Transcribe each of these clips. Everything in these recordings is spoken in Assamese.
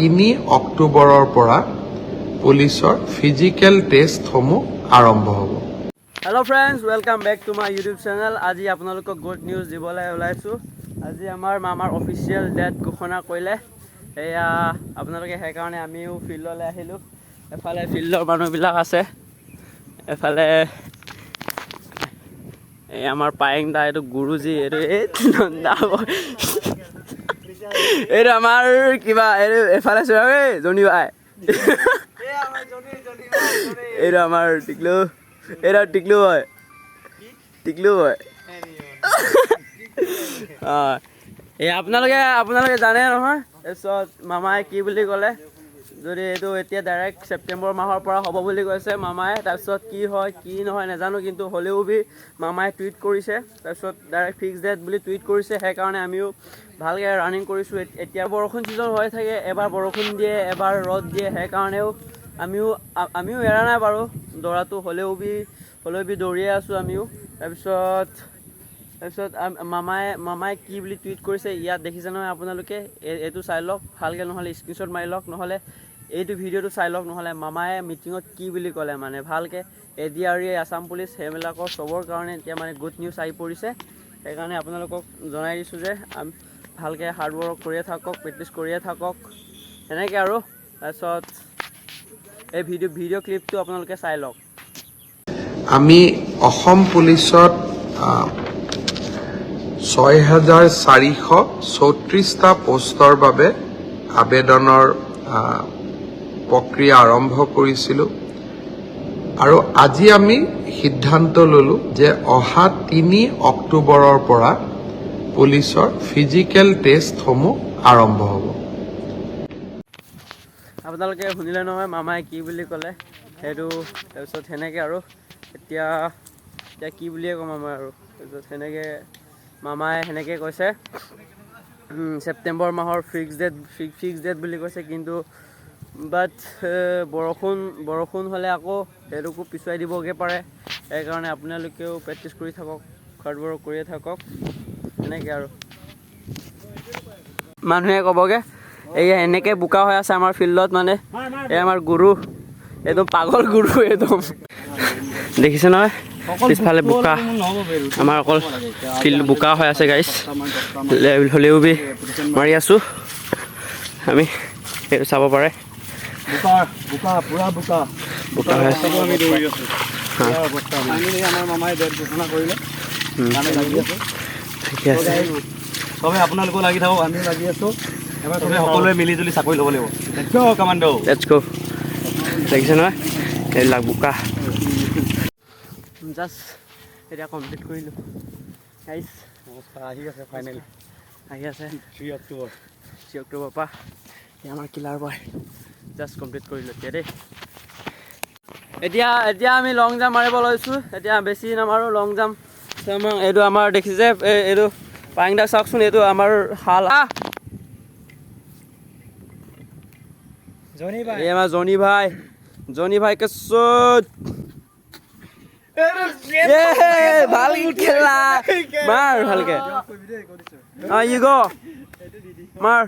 3 অক্টোবৰৰ পৰা পুলিচৰ ফিজিকেল টেষ্টসমূহ আৰম্ভ হ'ব। Hello' friends, welcome back to my YouTube channel. আজি আপোনালোকক গুড নিউজ দিবলৈ ওলাইছোঁ। আজি আমাৰ মামাৰ অফিচিয়েল ডেট ঘোষণা কৰিলে। এয়া আপোনালোকে সেইকাৰণে আমিও ফিল্ডলৈ আহিলোঁ। এফালে ফিল্ডৰ মানুহবিলাক আছে, এফালে এই আমাৰ পায়েং দা, এইটো গুৰুজী, এইটো এই নন্দা, এইটো আমাৰ কিবা, এইটো এফালে চোৱা এই জনী ভাই, এইটো আমাৰ টিকলু, এইটো টিকলু হয়, টিকলু হয়। অঁ, এই আপোনালোকে জানে নহয়। তাৰপিছত মামাই কি বুলি ক'লে, যদি এইটো এতিয়া ডাইৰেক্ট ছেপ্টেম্বৰ মাহৰ পৰা হ'ব বুলি কৈছে মামাই। তাৰপিছত কি হয় কি নহয় নাজানো, কিন্তু হ'লেও মামাই টুইট কৰিছে। তাৰপিছত ডাইৰেক্ট ফিক্স ডেট বুলি টুইট কৰিছে। সেইকাৰণে আমিও ভালকৈ ৰানিং কৰিছোঁ। এতিয়া বৰষুণ ছিজন হৈ থাকে, এবাৰ বৰষুণ দিয়ে, এবাৰ ৰ'দ দিয়ে। সেইকাৰণেও আমিও এৰা নাই বাৰু দৌৰাটো, হ'লেও দৌৰিয়ে আছোঁ আমিও। তাৰপিছত মামাই কি বুলি টুইট কৰিছে ইয়াত দেখিছে নহয় আপোনালোকে। এইটো চাই লওক ভালকৈ, নহ'লে স্ক্ৰীনশ্বট মাৰি লওক, নহ'লে এইটো ভিডিঅ'টো চাই লওক। নহ'লে মামায়ে মিটিঙত কি বুলি ক'লে মানে ভালকৈ ADRE, আছাম পুলিচ, সেইবিলাকৰ চবৰ কাৰণে এতিয়া মানে গুড নিউজ আহি পৰিছে। সেইকাৰণে আপোনালোকক জনাই দিছোঁ যে ভালকৈ হাৰ্ড ৱৰ্ক কৰিয়ে থাকক, প্ৰেক্টিছ কৰিয়ে থাকক, সেনেকৈ আৰু। তাৰপিছত এই ভিডিঅ' ক্লিপটো আপোনালোকে চাই লওক। আমি অসম পুলিচত 6,434টা পোষ্টৰ বাবে আবেদনৰ প্ৰক্ৰিয়া আৰম্ভ কৰিছিলোঁ। আৰু আজি আমি সিদ্ধান্ত ল'লোঁ যে অহা 3 অক্টোবৰৰ পৰা পুলিচৰ ফিজিকেল টেষ্টসমূহ আৰম্ভ হ'ব। আপোনালোকে শুনিলে নহয় মামাই কি বুলি ক'লে সেইটো। তাৰপিছত সেনেকৈ আৰু এতিয়া কি বুলিয়ে ক'ম আমাৰ আৰু। তাৰপিছত মামাই সেনেকৈ কৈছে ছেপ্টেম্বৰ মাহৰ ফিক্স ডেট বুলি কৈছে। কিন্তু বাট বৰষুণ হ'লে আকৌ সেইটোকো পিছুৱাই দিবগৈ পাৰে। সেইকাৰণে আপোনালোকেও প্ৰেক্টিছ কৰি থাকক, হাৰ্ড ৱৰ্ক কৰিয়ে থাকক, সেনেকৈ আৰু। মানুহে ক'বগৈ এই এনেকৈ বোকা হৈ আছে আমাৰ ফিল্ডত, মানে এই আমাৰ গুৰু, একদম পাগল গুৰু একদম। দেখিছে নহয় পিছফালে বোকা, আমাৰ অকল ফিল্ড বোকা হৈ আছে গাইছ। হ'লেও মাৰি আছোঁ আমি, সেইটো চাব পাৰে। বোকা হৈ আছে। আমাৰ মামাই ডেট ঘোষণা কৰিলে, ঠিকে আছে। চবে আপোনালোকেও লাগি থাকক, আমিও লাগি আছোঁ। এবাৰ চবে সকলোৱে মিলি জুলি চাকৰি ল'ব লাগিব। কামাণ্ডো লেটছ গো। দেখিছে নহয় এইবিলাক বোকা। জাষ্ট এতিয়া কমপ্লিট কৰিলোঁ গাইছ। আহি আছে ফাইনেল, আহি আছে 3 অক্টোবৰ। 3 অক্টোবৰৰ পৰা আমাৰ কিলাৰ বয় জাষ্ট কমপ্লিট কৰিলোঁ এতিয়া দেই। এতিয়া আমি লং জাম্প মাৰিব লৈছোঁ। এতিয়া বেছি নামাৰোঁ লং জাম্প। এইটো আমাৰ দেখিছে, এইটো পায়েং দাক চাওকচোন, এইটো আমাৰ শাল। এই আমাৰ জনি ভাই কেছত ভাল খেলা, মাৰ ভালকে। ইউ গো মাৰ।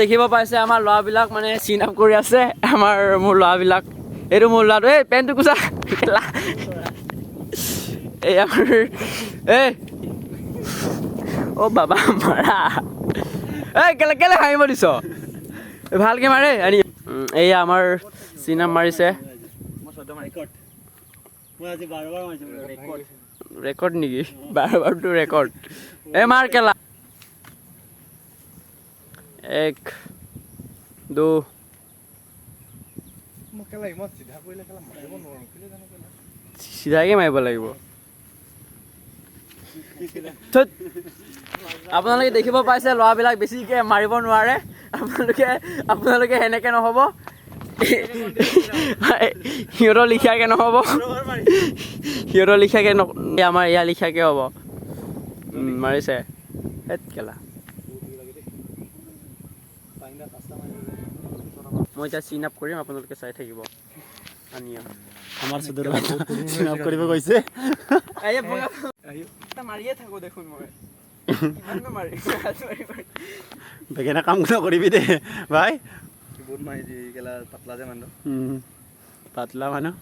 দেখিব পাইছে আমাৰ ল'ৰাবিলাক মানে চিন আপ কৰি আছে। মোৰ ল'ৰাবিলাক, এইটো মোৰ ল'ৰাটো, এই পেণ্টটো কোচা খেলা। এই আমাৰ অ' বাবা মাৰা, এই কেলে হাঁহিব দিছ, ভালকে মাৰে। এইয়া আমাৰ চিন আপ মাৰিছে। ৰেকৰ্ড নেকি? 12বাৰটো ৰেকৰ্ড। এই মাৰ কেলা। 1 2 চিধাকে মাৰিব লাগিব। আপোনালোকে দেখিব পাইছে ল'ৰাবিলাক বেছিকৈ মাৰিব নোৱাৰে। আপোনালোকে সেনেকৈ নহ'ব, সিহঁতৰ লিখিয়াকৈ নহ'ব, আমাৰ ইয়াৰ লিখিয়াকৈ হ'ব। মাৰিছে কেলা। মই এতিয়া চিন আপ কৰিম, আপোনালোকে চাই থাকিব। আনিয়া আমাৰ চুদৰ চিনাপ কৰিব গৈছে এই বগা এটা মাৰিয়ে থাকো দেখোন মই কিমাননো মাৰিম বেগেনা কাম নকৰিবি দে ভাই বহুত মাৰি দিয়ে কেলা পাতলা যে মানুহ পাতলা মানুহ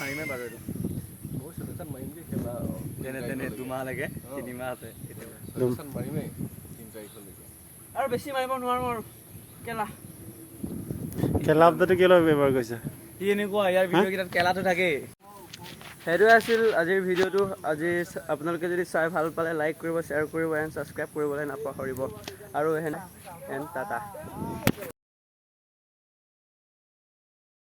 মাৰিমে বাৰু এইটো যেনে তেনে 2 মাহ লাগে 3 মাহ আছে আৰু বেছি মাৰিব নোৱাৰো আৰু কেলা খেলা শব্দটো কেলৈ ব্যৱহাৰ কৰিছে সি এনেকুৱা ইয়াৰ ভিডিঅ' কেইটাত কেলাটো থাকেই সেইটোৱে আছিল আজিৰ ভিডিঅ'টো আজি আপোনালোকে যদি চাই ভাল পালে লাইক কৰিব শ্বেয়াৰ কৰিব এণ্ড ছাবস্ক্ৰাইব কৰিবলৈ নাপাহৰিব আৰু টাটা